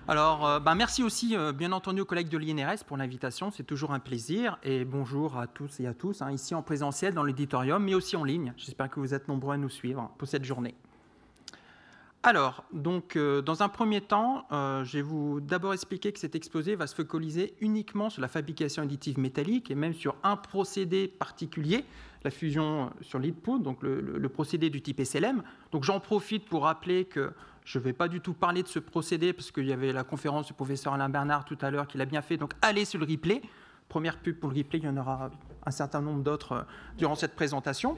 Alors, merci aussi, bien entendu, aux collègues de l'INRS pour l'invitation. C'est toujours un plaisir. Et bonjour à tous et à tous, ici en présentiel dans l'auditorium, mais aussi en ligne. J'espère que vous êtes nombreux à nous suivre pour cette journée. Alors, donc, dans un premier temps, je vais vous d'abord expliquer que cet exposé va se focaliser uniquement sur la fabrication additive métallique et même sur un procédé particulier, la fusion sur lead poudre, donc le procédé du type SLM. Donc, j'en profite pour rappeler que je ne vais pas du tout parler de ce procédé parce qu'il y avait la conférence du professeur Alain Bernard tout à l'heure qui l'a bien fait. Donc, allez sur le replay. Première pub pour le replay, il y en aura un certain nombre d'autres durant cette présentation.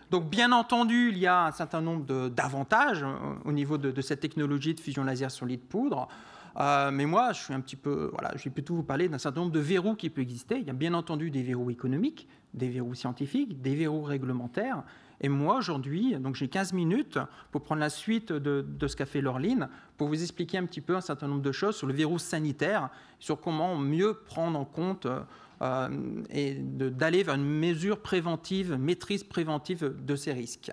Donc, bien entendu, il y a un certain nombre d'avantages au niveau de cette technologie de fusion laser sur lit de poudre. Mais moi, je vais plutôt vous parler d'un certain nombre de verrous qui peuvent exister. Il y a bien entendu des verrous économiques, des verrous scientifiques, des verrous réglementaires. Et moi, aujourd'hui, j'ai 15 minutes pour prendre la suite de ce qu'a fait Laureline, pour vous expliquer un petit peu un certain nombre de choses sur le verrou sanitaire, sur comment mieux prendre en compte et d'aller vers une mesure préventive, maîtrise préventive de ces risques.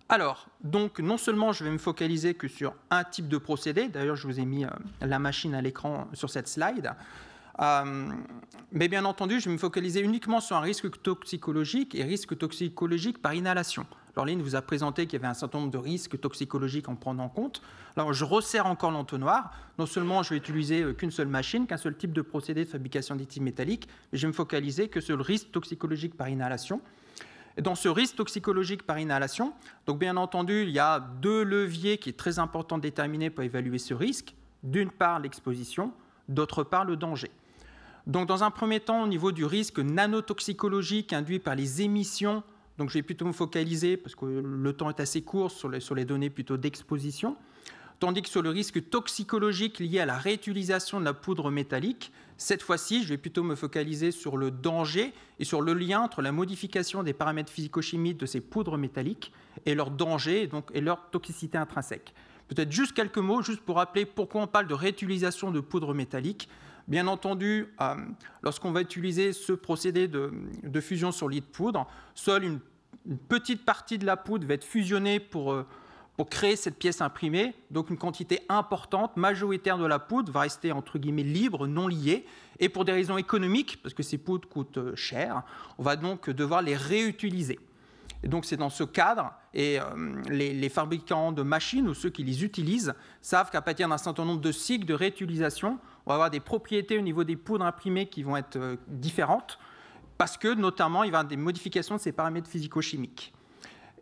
Alors, donc, non seulement je vais me focaliser que sur un type de procédé, d'ailleurs je vous ai mis la machine à l'écran sur cette slide, mais bien entendu, je vais me focaliser uniquement sur un risque toxicologique et risque toxicologique par inhalation. Laureline vous a présenté qu'il y avait un certain nombre de risques toxicologiques à prendre en compte. Alors, je resserre encore l'entonnoir. Non seulement je vais utiliser qu'une seule machine, qu'un seul type de procédé de fabrication d'additifs métalliques, mais je vais me focaliser que sur le risque toxicologique par inhalation. Et dans ce risque toxicologique par inhalation, donc bien entendu, il y a deux leviers qui est très important de déterminer pour évaluer ce risque. D'une part, l'exposition, d'autre part, le danger. Donc, dans un premier temps, au niveau du risque nanotoxicologique induit par les émissions, donc je vais plutôt me focaliser, parce que le temps est assez court, sur les données plutôt d'exposition, tandis que sur le risque toxicologique lié à la réutilisation de la poudre métallique, cette fois-ci, je vais plutôt me focaliser sur le danger et sur le lien entre la modification des paramètres physico-chimiques de ces poudres métalliques et leur danger et leur toxicité intrinsèque. Peut-être juste quelques mots, juste pour rappeler pourquoi on parle de réutilisation de poudre métallique. Bien entendu, lorsqu'on va utiliser ce procédé de fusion sur lit de poudre, seule une petite partie de la poudre va être fusionnée pour créer cette pièce imprimée. Donc une quantité importante, majoritaire de la poudre va rester entre guillemets libre, non liée. Et pour des raisons économiques, parce que ces poudres coûtent cher, on va donc devoir les réutiliser. Et donc c'est dans ce cadre, et les fabricants de machines ou ceux qui les utilisent savent qu'à partir d'un certain nombre de cycles de réutilisation, on va avoir des propriétés au niveau des poudres imprimées qui vont être différentes, parce que notamment il va y avoir des modifications de ces paramètres physico-chimiques.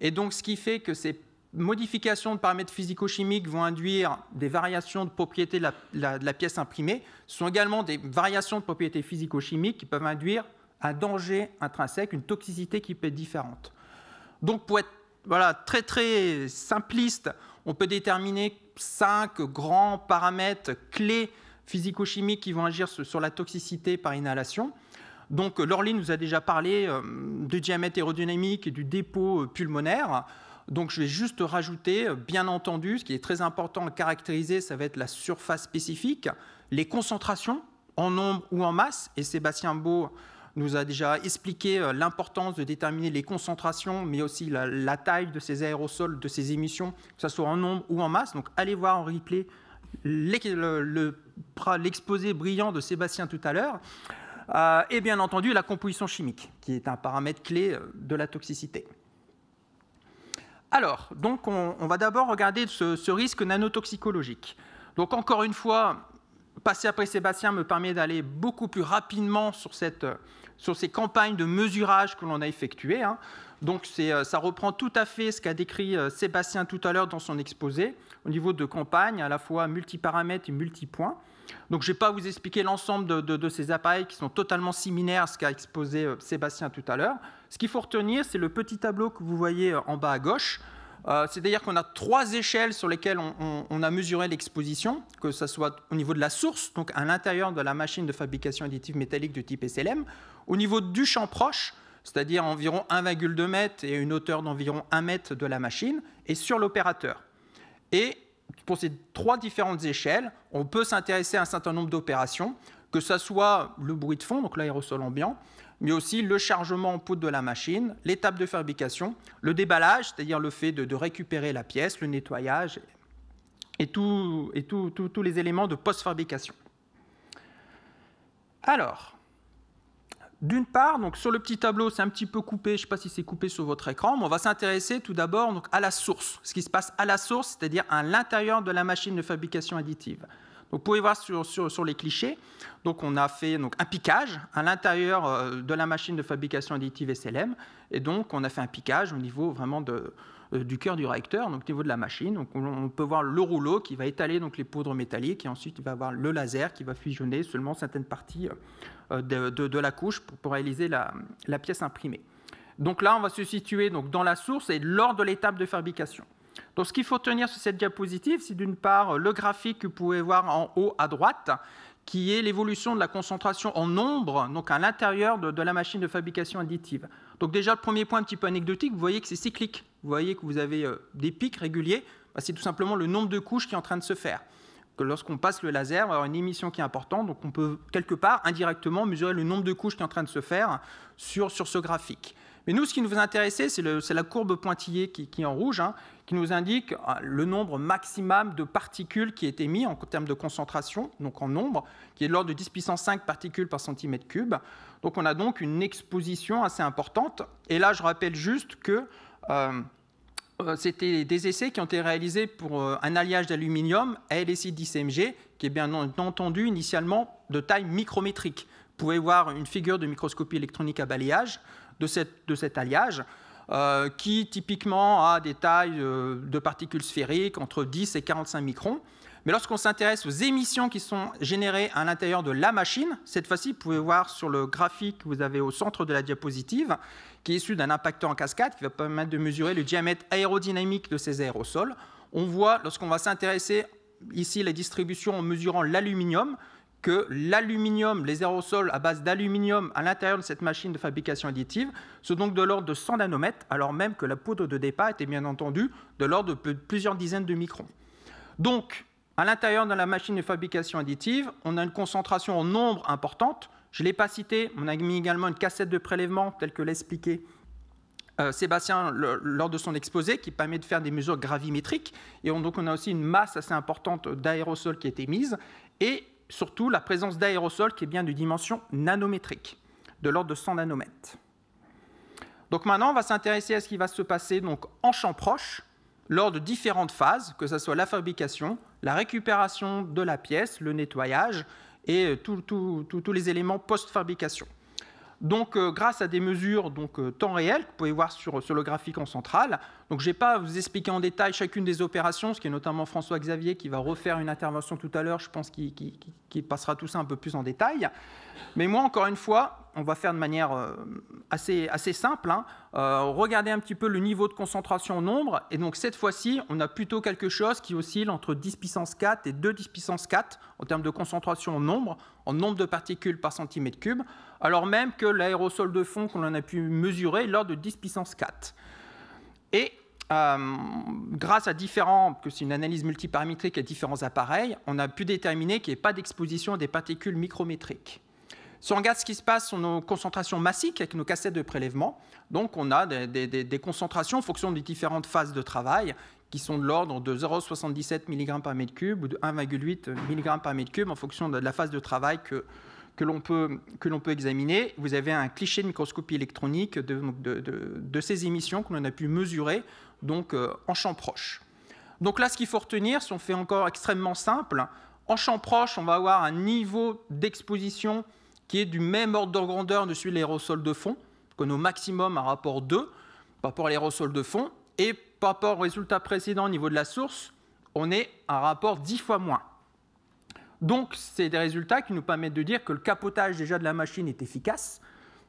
Et donc ce qui fait que ces modifications de paramètres physico-chimiques vont induire des variations de propriétés de la pièce imprimée. Ce sont également des variations de propriétés physico-chimiques qui peuvent induire un danger intrinsèque, une toxicité qui peut être différente. Donc, pour être très très simpliste, on peut déterminer 5 grands paramètres clés physico-chimiques qui vont agir sur la toxicité par inhalation. Donc, Laureline nous a déjà parlé du diamètre aérodynamique et du dépôt pulmonaire. Donc, je vais juste rajouter, bien entendu, ce qui est très important à caractériser, ça va être la surface spécifique, les concentrations en nombre ou en masse, et Sébastien Beau nous a déjà expliqué l'importance de déterminer les concentrations, mais aussi la taille de ces aérosols, de ces émissions, que ce soit en nombre ou en masse. Donc, allez voir en replay l'exposé brillant de Sébastien tout à l'heure. Et bien entendu, la composition chimique, qui est un paramètre clé de la toxicité. Alors, donc, on va d'abord regarder ce risque nanotoxicologique. Donc, encore une fois, passer après Sébastien me permet d'aller beaucoup plus rapidement sur ces campagnes de mesurage que l'on a effectuées. Donc, ça reprend tout à fait ce qu'a décrit Sébastien tout à l'heure dans son exposé, au niveau de campagnes, à la fois multiparamètres et multipoints. Donc, je ne vais pas vous expliquer l'ensemble de ces appareils qui sont totalement similaires à ce qu'a exposé Sébastien tout à l'heure. Ce qu'il faut retenir, c'est le petit tableau que vous voyez en bas à gauche. C'est-à-dire qu'on a 3 échelles sur lesquelles on a mesuré l'exposition, que ce soit au niveau de la source, donc à l'intérieur de la machine de fabrication additive métallique de type SLM, au niveau du champ proche, c'est-à-dire environ 1,2 m et une hauteur d'environ 1 m de la machine, et sur l'opérateur. Et pour ces 3 différentes échelles, on peut s'intéresser à un certain nombre d'opérations, que ce soit le bruit de fond, donc l'aérosol ambiant, mais aussi le chargement en poudre de la machine, l'étape de fabrication, le déballage, c'est-à-dire le fait de récupérer la pièce, le nettoyage et tous les éléments de post-fabrication. Alors, d'une part, donc sur le petit tableau, c'est un petit peu coupé, je ne sais pas si c'est coupé sur votre écran, mais on va s'intéresser tout d'abord donc, à la source, ce qui se passe à la source, c'est-à-dire à l'intérieur de la machine de fabrication additive. Donc, vous pouvez voir sur les clichés, donc on a fait donc, un piquage à l'intérieur de la machine de fabrication additive SLM, et donc on a fait un piquage au niveau vraiment du cœur du réacteur, donc au niveau de la machine. Donc, on peut voir le rouleau qui va étaler donc, les poudres métalliques, et ensuite il va avoir le laser qui va fusionner seulement certaines parties de la couche pour réaliser la pièce imprimée. Donc là, on va se situer donc, dans la source et lors de l'étape de fabrication. Donc ce qu'il faut tenir sur cette diapositive, c'est d'une part le graphique que vous pouvez voir en haut à droite, qui est l'évolution de la concentration en nombre donc à l'intérieur de la machine de fabrication additive. Donc déjà, le premier point un petit peu anecdotique, vous voyez que c'est cyclique. Vous voyez que vous avez des pics réguliers. C'est tout simplement le nombre de couches qui est en train de se faire. Que lorsqu'on passe le laser, on va avoir une émission qui est importante, donc on peut quelque part indirectement mesurer le nombre de couches qui est en train de se faire sur ce graphique. Mais nous, ce qui nous intéressait, c'est la courbe pointillée qui est en rouge, qui nous indique le nombre maximum de particules qui est émis en termes de concentration, donc en nombre, qui est de l'ordre de 10 puissance 5 particules par centimètre cube. Donc on a donc une exposition assez importante. Et là, je rappelle juste que c'était des essais qui ont été réalisés pour un alliage d'aluminium AlSi 10Mg, qui est bien entendu initialement de taille micrométrique. Vous pouvez voir une figure de microscopie électronique à balayage de cet alliage, qui typiquement a des tailles de particules sphériques entre 10 et 45 microns. Mais lorsqu'on s'intéresse aux émissions qui sont générées à l'intérieur de la machine, cette fois-ci, vous pouvez voir sur le graphique que vous avez au centre de la diapositive, qui est issu d'un impacteur en cascade, qui va permettre de mesurer le diamètre aérodynamique de ces aérosols. On voit, lorsqu'on va s'intéresser ici à la distribution en mesurant l'aluminium, que l'aluminium, les aérosols à base d'aluminium à l'intérieur de cette machine de fabrication additive sont donc de l'ordre de 100 nanomètres, alors même que la poudre de départ était bien entendu de l'ordre de plusieurs dizaines de microns. Donc, à l'intérieur de la machine de fabrication additive, on a une concentration en nombre importante. Je ne l'ai pas cité, on a mis également une cassette de prélèvement, telle que l'a expliqué Sébastien lors de son exposé, qui permet de faire des mesures gravimétriques. Et donc, on a aussi une masse assez importante d'aérosols qui est émise. Et surtout, la présence d'aérosols qui est bien de dimension nanométrique, de l'ordre de 100 nanomètres. Donc maintenant, on va s'intéresser à ce qui va se passer donc, en champ proche, lors de différentes phases, que ce soit la fabrication, la récupération de la pièce, le nettoyage et tous les éléments post-fabrication. Donc, grâce à des mesures temps réel, que vous pouvez voir sur le graphique en centrale, donc je ne vais pas vous expliquer en détail chacune des opérations, ce qui est notamment François-Xavier qui va refaire une intervention tout à l'heure, je pense qu'il passera tout ça un peu plus en détail. Mais moi, encore une fois, on va faire de manière assez simple, regarder un petit peu le niveau de concentration en nombre, et donc cette fois-ci, on a plutôt quelque chose qui oscille entre 10 puissance 4 et 2 10 puissance 4 en termes de concentration en nombre de particules par centimètre cube, alors même que l'aérosol de fond qu'on en a pu mesurer est l'ordre de 10 puissance 4. Et grâce à que c'est une analyse multiparamétrique à différents appareils, on a pu déterminer qu'il n'y ait pas d'exposition à des particules micrométriques. Si on regarde ce qui se passe sur nos concentrations massiques avec nos cassettes de prélèvement, donc on a des concentrations en fonction des différentes phases de travail qui sont de l'ordre de 0,77 mg par mètre cube ou de 1,8 mg par mètre cube en fonction de la phase de travail que l'on peut examiner. Vous avez un cliché de microscopie électronique de ces émissions que l'on a pu mesurer donc, en champ proche. Donc là, ce qu'il faut retenir, si on fait encore extrêmement simple, en champ proche, on va avoir un niveau d'exposition qui est du même ordre de grandeur de celui de l'aérosol de fond, qu'on a au maximum à rapport 2 par rapport à l'aérosol de fond, et par rapport au résultat précédent au niveau de la source, on est à un rapport 10 fois moins. Donc, c'est des résultats qui nous permettent de dire que le capotage déjà de la machine est efficace.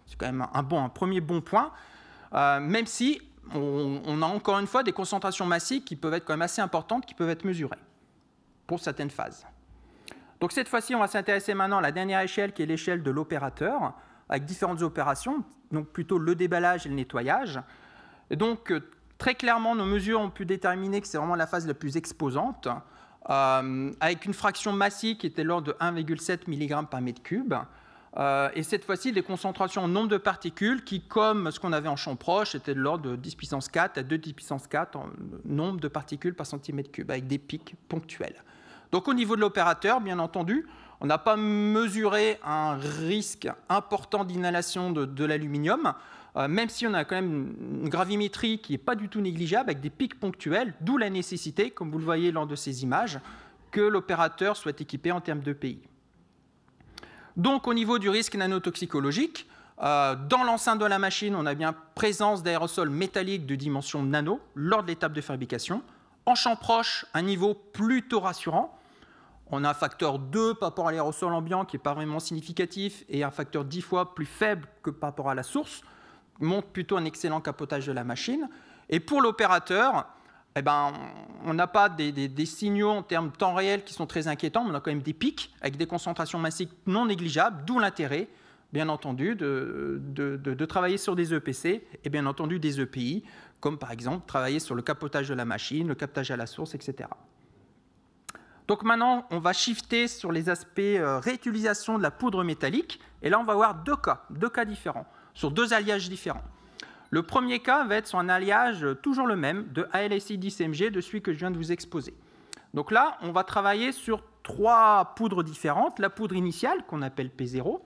C'est quand même un premier bon point, même si on a encore une fois des concentrations massiques qui peuvent être quand même assez importantes, qui peuvent être mesurées pour certaines phases. Donc cette fois-ci, on va s'intéresser maintenant à la dernière échelle, qui est l'échelle de l'opérateur, avec différentes opérations, donc plutôt le déballage et le nettoyage. Et donc, très clairement, nos mesures ont pu déterminer que c'est vraiment la phase la plus exposante, avec une fraction massique qui était de l'ordre de 1,7 mg par mètre cube. Et cette fois-ci, des concentrations en nombre de particules qui, comme ce qu'on avait en champ proche, étaient de l'ordre de 10 puissance 4 à 2 10 puissance 4 en nombre de particules par centimètre cube, avec des pics ponctuels. Donc au niveau de l'opérateur, bien entendu, on n'a pas mesuré un risque important d'inhalation de l'aluminium, même si on a quand même une gravimétrie qui n'est pas du tout négligeable, avec des pics ponctuels, d'où la nécessité, comme vous le voyez lors de ces images, que l'opérateur soit équipé en termes d'EPI. Donc au niveau du risque nanotoxicologique, dans l'enceinte de la machine, on a bien présence d'aérosols métalliques de dimension nano lors de l'étape de fabrication. En champ proche, un niveau plutôt rassurant. On a un facteur 2 par rapport à l'aérosol ambiant qui n'est pas vraiment significatif et un facteur 10 fois plus faible que par rapport à la source, montre plutôt un excellent capotage de la machine. Et pour l'opérateur, eh ben, on n'a pas des signaux en termes de temps réel qui sont très inquiétants, mais on a quand même des pics avec des concentrations massiques non négligeables, d'où l'intérêt, bien entendu, de travailler sur des EPC et bien entendu des EPI, comme par exemple travailler sur le capotage de la machine, le captage à la source, etc. Donc maintenant, on va shifter sur les aspects réutilisation de la poudre métallique, et là on va voir deux cas différents, sur deux alliages différents. Le premier cas va être sur un alliage toujours le même, de ALSI 10MG, de celui que je viens de vous exposer. Donc là, on va travailler sur trois poudres différentes. La poudre initiale, qu'on appelle P0,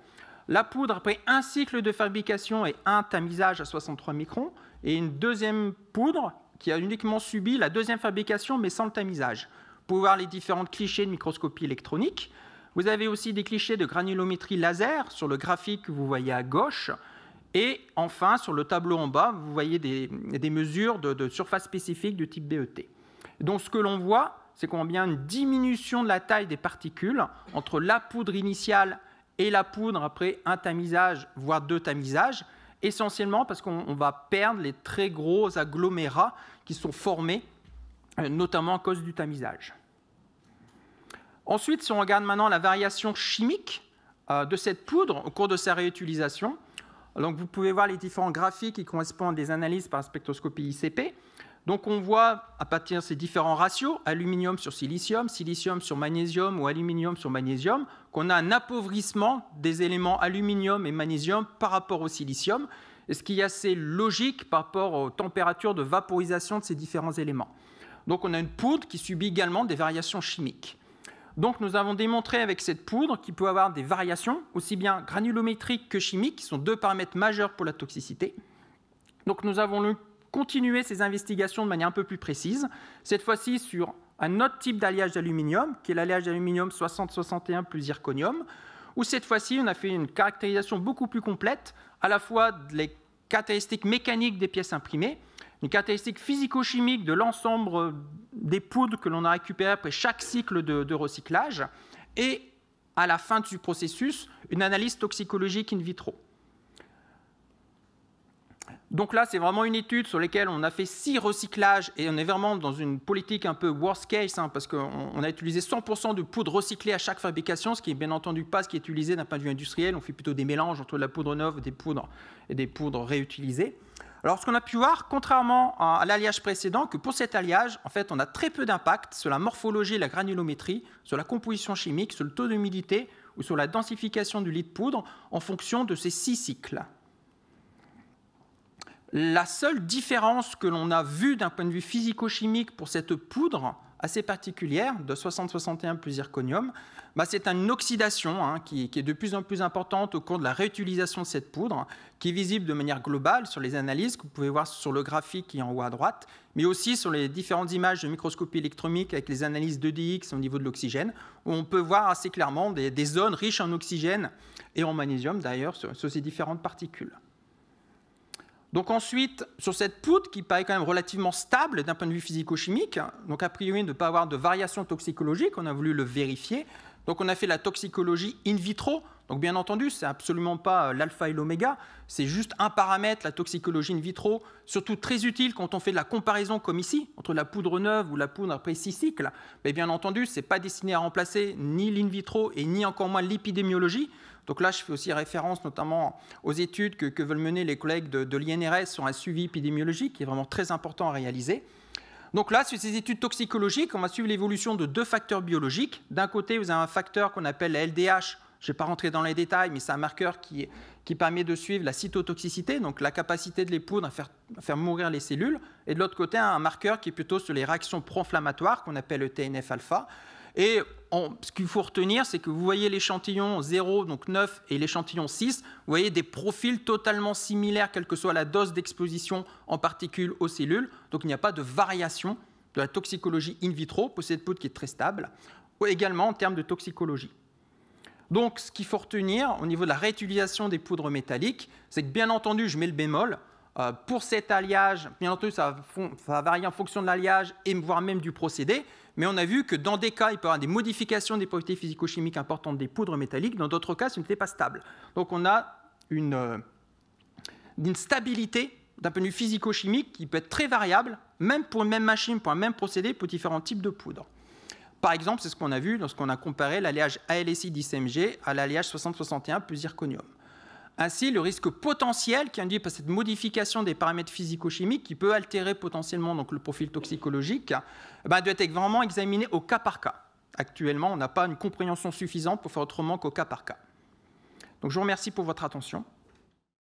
la poudre après un cycle de fabrication et un tamisage à 63 microns, et une deuxième poudre qui a uniquement subi la deuxième fabrication, mais sans le tamisage. Vous pouvez voir les différents clichés de microscopie électronique. Vous avez aussi des clichés de granulométrie laser sur le graphique que vous voyez à gauche. Et enfin, sur le tableau en bas, vous voyez des mesures de surface spécifique de type BET. Donc ce que l'on voit, c'est qu'on a bien une diminution de la taille des particules entre la poudre initiale et la poudre après un tamisage, voire deux tamisages, essentiellement parce qu'on va perdre les très gros agglomérats qui sont formés, notamment à cause du tamisage. Ensuite, si on regarde maintenant la variation chimique de cette poudre au cours de sa réutilisation, donc vous pouvez voir les différents graphiques qui correspondent à des analyses par spectroscopie ICP. Donc on voit à partir de ces différents ratios, aluminium sur silicium, silicium sur magnésium ou aluminium sur magnésium, qu'on a un appauvrissement des éléments aluminium et magnésium par rapport au silicium, et ce qui est assez logique par rapport aux températures de vaporisation de ces différents éléments. Donc on a une poudre qui subit également des variations chimiques. Donc nous avons démontré avec cette poudre qu'il peut avoir des variations, aussi bien granulométriques que chimiques, qui sont deux paramètres majeurs pour la toxicité. Donc nous avons continué ces investigations de manière un peu plus précise, cette fois-ci sur un autre type d'alliage d'aluminium, qui est l'alliage d'aluminium 60-61 plus zirconium, où cette fois-ci on a fait une caractérisation beaucoup plus complète, à la fois des caractéristiques mécaniques des pièces imprimées, une caractéristique physico-chimique de l'ensemble des poudres que l'on a récupérées après chaque cycle de recyclage, et à la fin du processus, une analyse toxicologique in vitro. Donc là, c'est vraiment une étude sur laquelle on a fait 6 recyclages, et on est vraiment dans une politique un peu worst case, parce qu'on a utilisé 100% de poudre recyclée à chaque fabrication, ce qui est bien entendu pas ce qui est utilisé d'un point de vue industriel. On fait plutôt des mélanges entre de la poudre neuve et des poudres réutilisées. Alors, ce qu'on a pu voir, contrairement à l'alliage précédent, que pour cet alliage, en fait, on a très peu d'impact sur la morphologie et la granulométrie, sur la composition chimique, sur le taux d'humidité ou sur la densification du lit de poudre en fonction de ces 6 cycles. La seule différence que l'on a vue d'un point de vue physico-chimique pour cette poudre assez particulière de 60-61 plus zirconium, c'est une oxydation qui est de plus en plus importante au cours de la réutilisation de cette poudre, qui est visible de manière globale sur les analyses que vous pouvez voir sur le graphique qui est en haut à droite, mais aussi sur les différentes images de microscopie électronique avec les analyses 2DX au niveau de l'oxygène, où on peut voir assez clairement des zones riches en oxygène et en magnésium d'ailleurs sur ces différentes particules. Donc ensuite, sur cette poudre qui paraît quand même relativement stable d'un point de vue physico-chimique, donc a priori ne pas avoir de variation toxicologique, on a voulu le vérifier. Donc on a fait la toxicologie in vitro. Donc bien entendu, ce n'est absolument pas l'alpha et l'oméga, c'est juste un paramètre, la toxicologie in vitro, surtout très utile quand on fait de la comparaison comme ici, entre la poudre neuve ou la poudre après 6 cycles. Mais bien entendu, ce n'est pas destiné à remplacer ni l'in vitro et ni encore moins l'épidémiologie. Donc là, je fais aussi référence notamment aux études que veulent mener les collègues de l'INRS sur un suivi épidémiologique qui est vraiment très important à réaliser. Donc là, sur ces études toxicologiques, on va suivre l'évolution de 2 facteurs biologiques. D'un côté, vous avez un facteur qu'on appelle la LDH, Je ne vais pas rentrer dans les détails, mais c'est un marqueur qui permet de suivre la cytotoxicité, donc la capacité de les poudres à faire mourir les cellules. Et de l'autre côté, un marqueur qui est plutôt sur les réactions pro-inflammatoires, qu'on appelle le TNF-alpha. Et ce qu'il faut retenir, c'est que vous voyez l'échantillon 0, donc 9, et l'échantillon 6, vous voyez des profils totalement similaires, quelle que soit la dose d'exposition en particules aux cellules. Donc il n'y a pas de variation de la toxicologie in vitro pour cette poudre qui est très stable, ou également en termes de toxicologie. Donc ce qu'il faut retenir au niveau de la réutilisation des poudres métalliques, c'est que bien entendu, je mets le bémol, pour cet alliage, bien entendu, ça va varier en fonction de l'alliage et voire même du procédé, mais on a vu que dans des cas, il peut y avoir des modifications des propriétés physico-chimiques importantes des poudres métalliques, dans d'autres cas, ce n'était pas stable. Donc on a une stabilité d'un point de vue physico-chimique qui peut être très variable, même pour une même machine, pour un même procédé, pour différents types de poudres. Par exemple, c'est ce qu'on a vu lorsqu'on a comparé l'alliage ALSI 10-MG à l'alliage 60-61 plus zirconium. Ainsi, le risque potentiel qui est induit par cette modification des paramètres physico-chimiques qui peut altérer potentiellement donc, le profil toxicologique doit être vraiment examiné au cas par cas. Actuellement, on n'a pas une compréhension suffisante pour faire autrement qu'au cas par cas. Donc, je vous remercie pour votre attention.